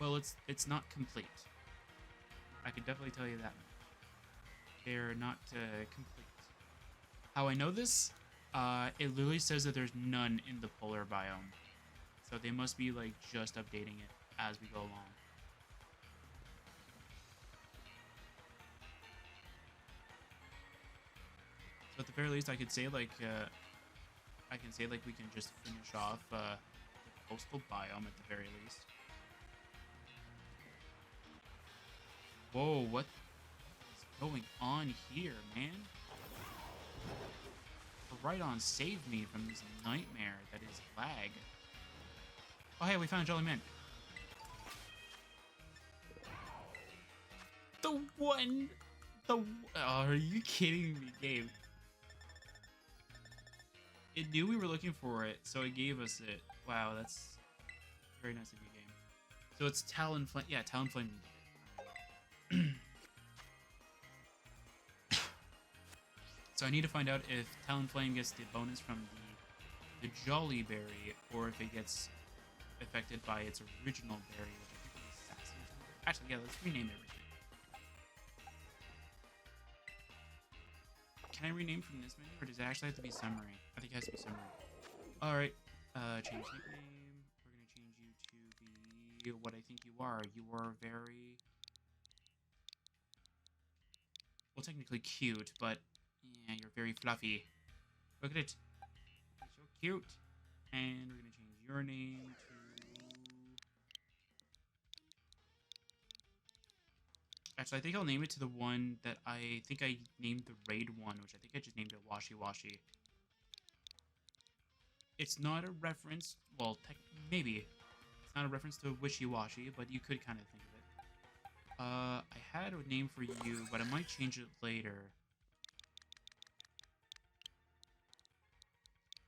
Well, it's not complete. I can definitely tell you that. They're not complete. How I know this? It literally says that there's none in the polar biome. So they must be like just updating it as we go along. So at the very least, I could say like we can just finish off the coastal biome at the very least. Whoa, what is going on here, man? Right on, save me from this nightmare that is lag. Oh, hey, we found Jelly Man. The one, oh, are you kidding me, game? It knew we were looking for it, so it gave us it. Wow, that's very nice of you, game. So it's Talonflame. Yeah, Talonflame. So I need to find out if Talonflame gets the bonus from the Jolly Berry, or if it gets affected by its original berry, which I think is Sassy. Actually, yeah, let's rename everything. Can I rename from this menu, or does it actually have to be summary? I think it has to be summary. Alright, change nickname. We're going to change you to be what I think you are. You are very... well, technically cute, but yeah, you're very fluffy. Look at it. It's so cute. And we're going to change your name to... actually, I think I'll name it to the one that I think I named the raid one, which I think I just named it Washi Washi. It's not a reference, well, maybe. It's not a reference to Wishy Washy, but you could kind of think of it. I had a name for you, but I might change it later.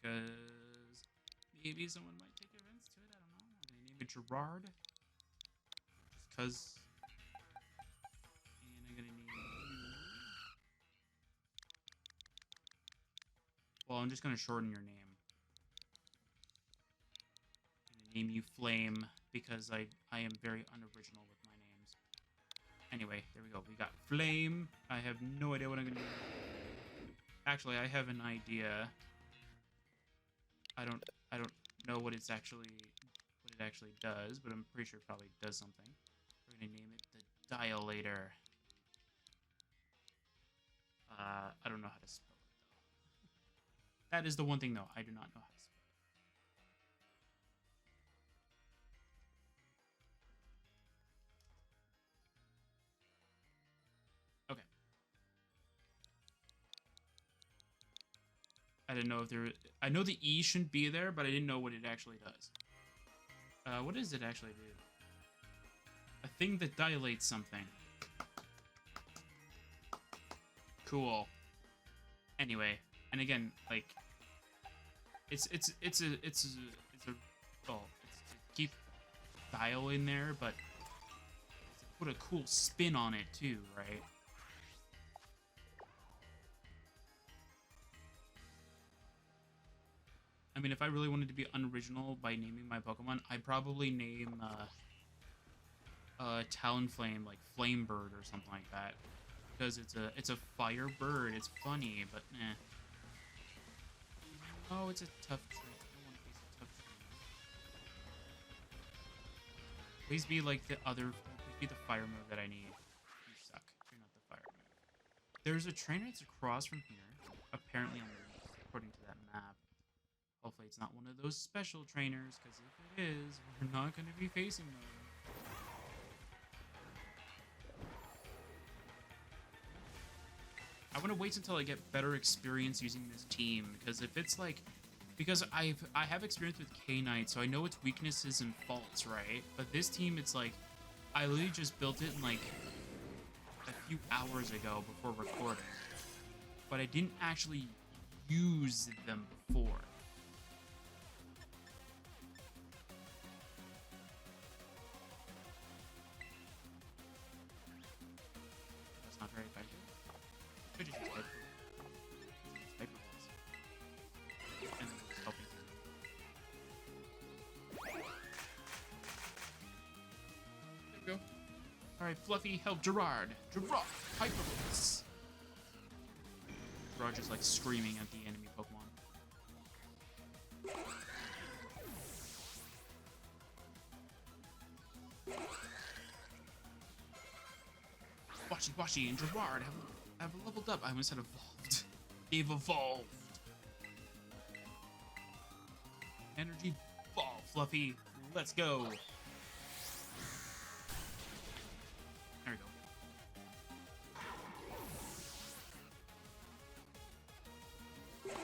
Because maybe someone might take offense to it, I don't know. I'm going to name it Gerard. Just because... and I'm going to name you... well, I'm just going to shorten your name. Name you Flame because I am very unoriginal with my names. Anyway, there we go. We got Flame. I have no idea what I'm gonna do. Actually, I have an idea. I don't know what it actually does, but I'm pretty sure it probably does something. We're gonna name it the Dilator. I don't know how to spell it though. That is the one thing though. I do not know how to spell it. Okay. I didn't know if there... I know the E shouldn't be there, but I didn't know what it actually does. What does it actually do? A thing that dilates something. Cool. Anyway, and again, like... It's to keep dial in there, but to put a cool spin on it too, right? I mean, if I really wanted to be unoriginal by naming my Pokemon, I'd probably name Talonflame like Flamebird or something like that, because it's a fire bird. It's funny, but eh. Oh, it's a tough trainer. I don't want to face a tough trainer. Please be like the other. Please be the fire move that I need. You suck. You're not the fire move. There's a trainer that's across from here, apparently on the according to that map. Hopefully it's not one of those special trainers, because if it is, we're not going to be facing them. I want to wait until I get better experience using this team, because if it's like... because I have experience with K-Knight, so I know its weaknesses and faults, right? But this team, it's like... I literally just built it in like a few hours ago before recording. But I didn't actually use them before. That's not very effective. Could just use Hyper. Hyper Balls. And then just helping. Alright, Fluffy, help Gerard. Gerard, Hyper Voice. Gerard just like screaming at the enemy Pokemon. Washi and Gerard have leveled up. I almost said evolved. They've evolved. Energy ball, Fluffy. Let's go. There we go. There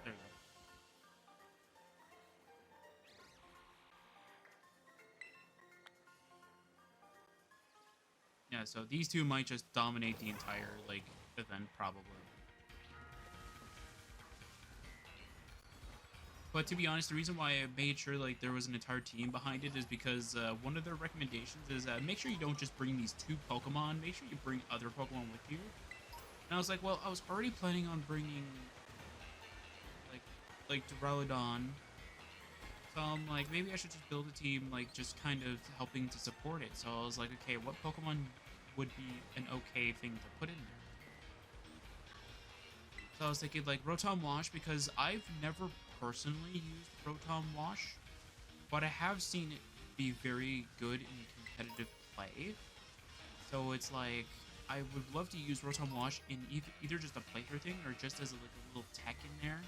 we go. Yeah, so these two might just dominate the entire, like, event, probably. But to be honest, the reason why I made sure, like, there was an entire team behind it is because one of their recommendations is make sure you don't just bring these two Pokemon, make sure you bring other Pokemon with you. And I was like, well, I was already planning on bringing, like Duraludon. So I'm like, maybe I should just build a team, like, just kind of helping to support it. So I was like, okay, what Pokemon would be an okay thing to put in there? So I was thinking, like, Rotom Wash, because I've never personally used Rotom Wash, but I have seen it be very good in competitive play. So it's like, I would love to use Rotom Wash in either just a playthrough thing or just as a little tech in there.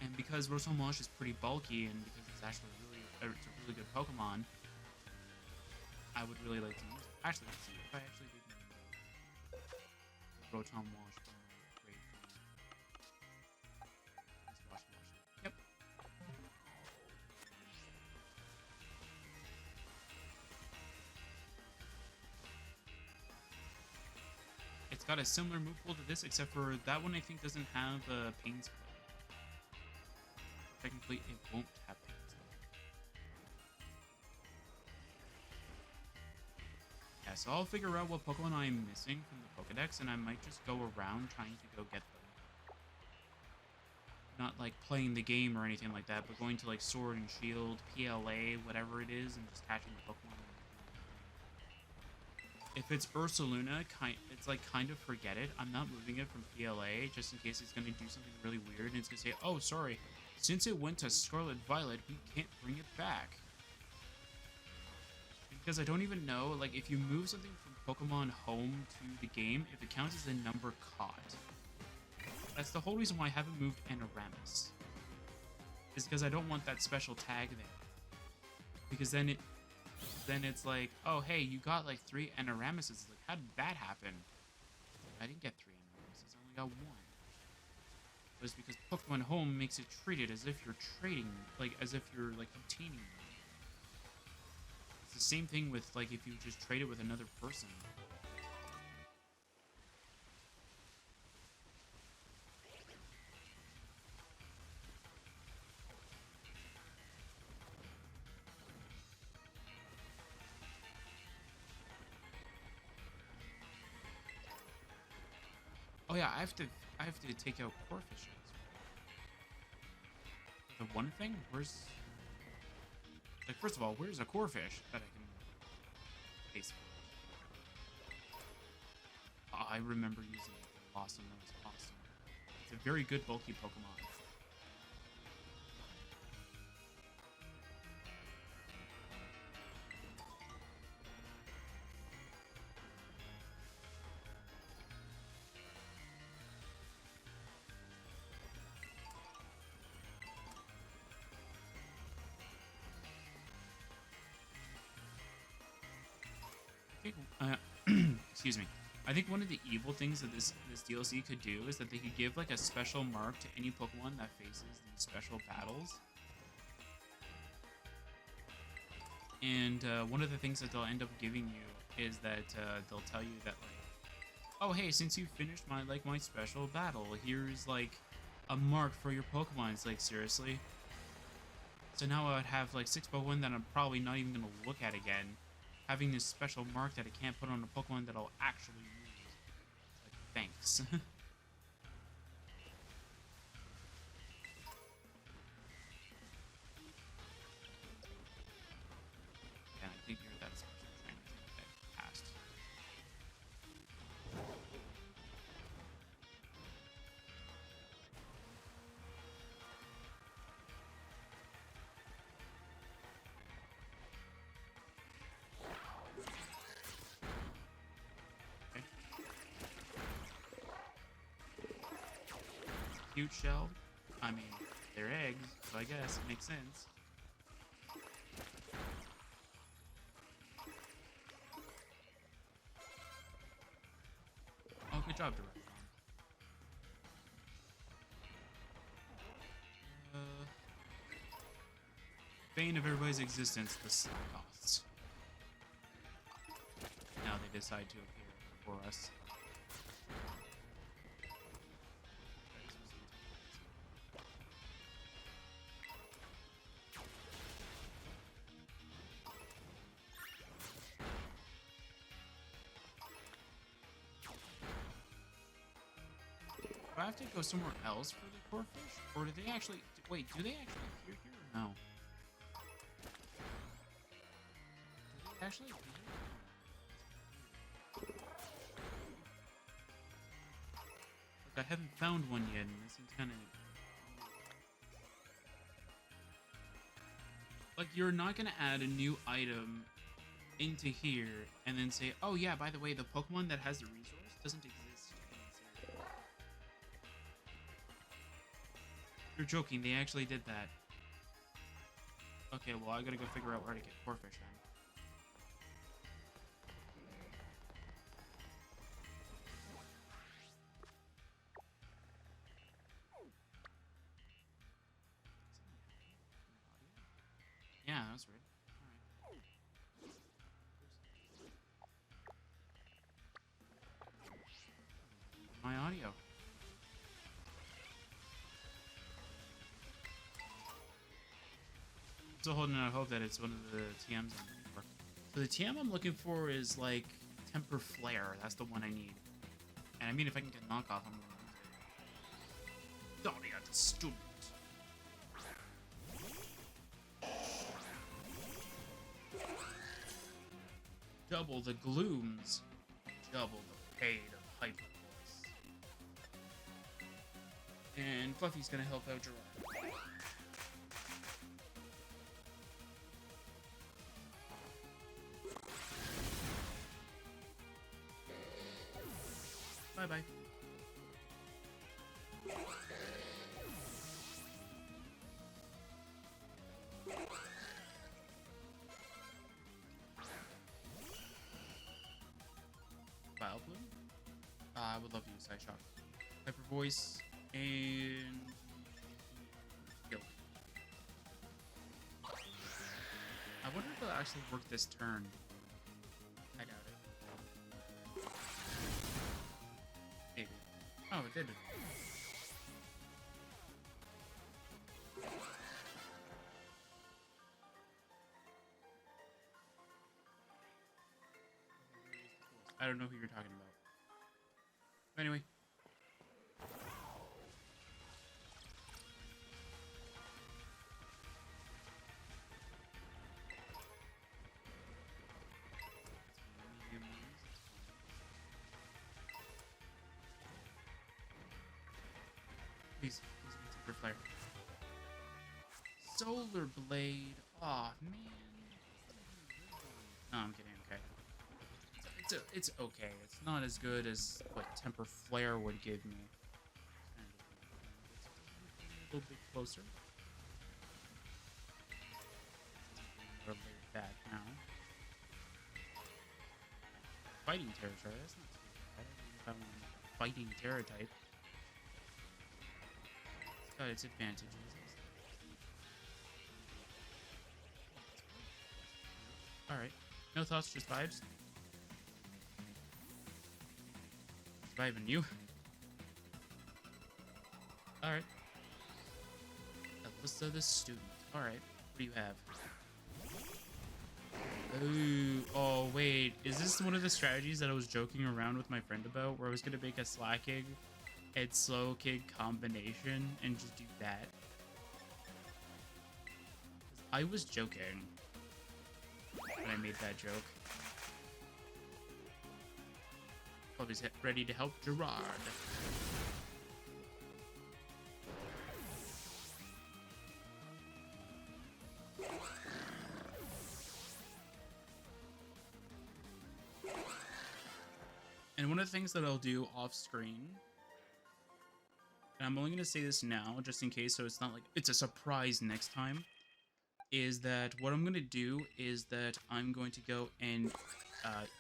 And because Rotom Wash is pretty bulky and because it's actually it's a really good Pokemon, I would really like to use it. Actually, let's see if I actually did Rotom Wash from my grade. Wash. Yep. It's got a similar move pool to this, except for that one I think doesn't have a Pain Spell. Technically, it won't have Pain Spell. Yeah, so I'll figure out what Pokemon I'm missing from the Pokedex, and I might just go around trying to go get them. Not like playing the game or anything like that, but going to like Sword and Shield, PLA, whatever it is, and just catching the Pokemon. If it's Ursaluna, it's like kind of forget it. I'm not moving it from PLA just in case it's going to do something really weird and it's going to say, oh, sorry, since it went to Scarlet&Violet, we can't bring it back. Because I don't even know, like, if you move something from Pokemon home to the game, if it counts as a number caught. That's the whole reason why I haven't moved Anoramis. Is because I don't want that special tag there. Because then it's like, oh, hey, you got like 3 Anoramises. Like, how did that happen? I didn't get 3 Anoramises. I only got 1. But it's because Pokemon Home makes it treated as if you're trading, like, as if you're, like, obtaining them. It's the same thing with, like, if you just trade it with another person. Oh yeah, I have to take out Corphishes. The one thing? Where's... Like, first of all, where's a Corphish that I can face for? Oh, I remember using it. Awesome, that was awesome. It's a very good bulky Pokemon. Excuse me. I think one of the evil things that this DLC could do is that they could give like a special mark to any Pokemon that faces these special battles. And one of the things that they'll end up giving you is that they'll tell you that like, oh hey, since you finished my special battle, here's like a mark for your Pokemon. It's like, seriously? So now I would have like 6 Pokemon that I'm probably not even gonna look at again, having this special mark that I can't put on a Pokemon that I'll actually use. Like, thanks. And I think you're that special trainer. cute shell. I mean, they're eggs, so I guess it makes sense. Oh, good job, Director. Bane of everybody's existence, the Slackoths. Now they decide to appear for us. Do I have to go somewhere else for the core fish? Or do they actually... Wait, do they actually appear here or no? Do they actually appear here? Like, I haven't found one yet, and this seems kind of... Like, you're not going to add a new item into here and then say, oh yeah, by the way, the Pokemon that has the resource doesn't exist in this area. You're joking, they actually did that. Okay, well, I gotta go figure out where to get Corfish then. Yeah, that's weird. Alright. My audio. Still holding out hope that it's one of the TMs I'm looking for. So the TM I'm looking for is like Temper Flare. That's the one I need. And I mean, if I can get knockoff, I'm gonna use it. Daria the Student. Double the glooms, double the pain of Hyper Voice. And Fluffy's gonna help out Gerard. Bye-bye. Vileplume? I would love to use Side Shock. Hyper Voice and Heal. I wonder if it'll actually work this turn. I doubt it. Maybe. Oh, it did. I don't know who you're talking about. But anyway. Please be Super Flare. Solar Blade. Aw, man. No, I'm kidding. Okay. It's okay. It's not as good as what Temper Flare would give me. A little bit closer. More laid back now. Fighting Territory. That's not too bad. I don't want a fighting Terra type. It's got its advantages. Alright. No thoughts, just vibes. Vibing you. Alright. Alyssa the Student. Alright. What do you have? Ooh. Oh, wait. Is this one of the strategies that I was joking around with my friend about? Where I was going to make a Slacking and Slowking combination and just do that? I was joking when I made that joke. Fluffy's ready to help Gerard. And one of the things that I'll do off screen and I'm only going to say this now, just in case, so it's not like it's a surprise next time, is that what I'm going to do is that I'm going to go and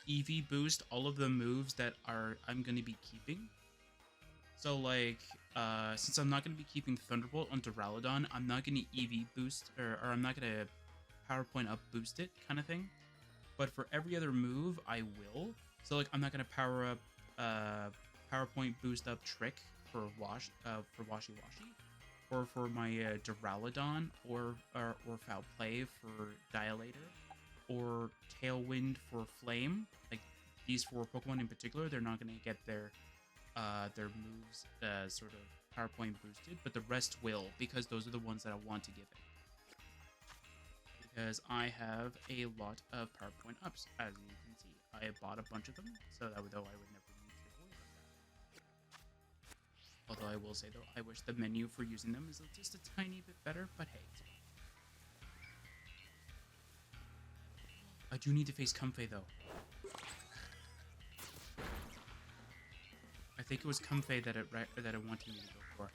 EV boost all of the moves that I'm going to be keeping. So, like, since I'm not going to be keeping Thunderbolt on Duraludon, I'm not going to EV boost, or I'm not going to PowerPoint up boost it, kind of thing. But for every other move, I will. So, like, I'm not going to power up, PowerPoint boost up Trick for Washi Washi, or for my Duraludon, or Foul Play for Dilator, or Tailwind for Flame. Like, these 4 Pokemon in particular, they're not going to get their moves sort of PowerPoint boosted, but the rest will, because those are the ones that I want to give it. Because I have a lot of PowerPoint ups, as you can see. I have bought a bunch of them, so that though I would never need to worry about that. Although I will say, though, I wish the menu for using them is just a tiny bit better, but hey. I do need to face Comfey, though. I think it was Comfey that it wanted me to go for.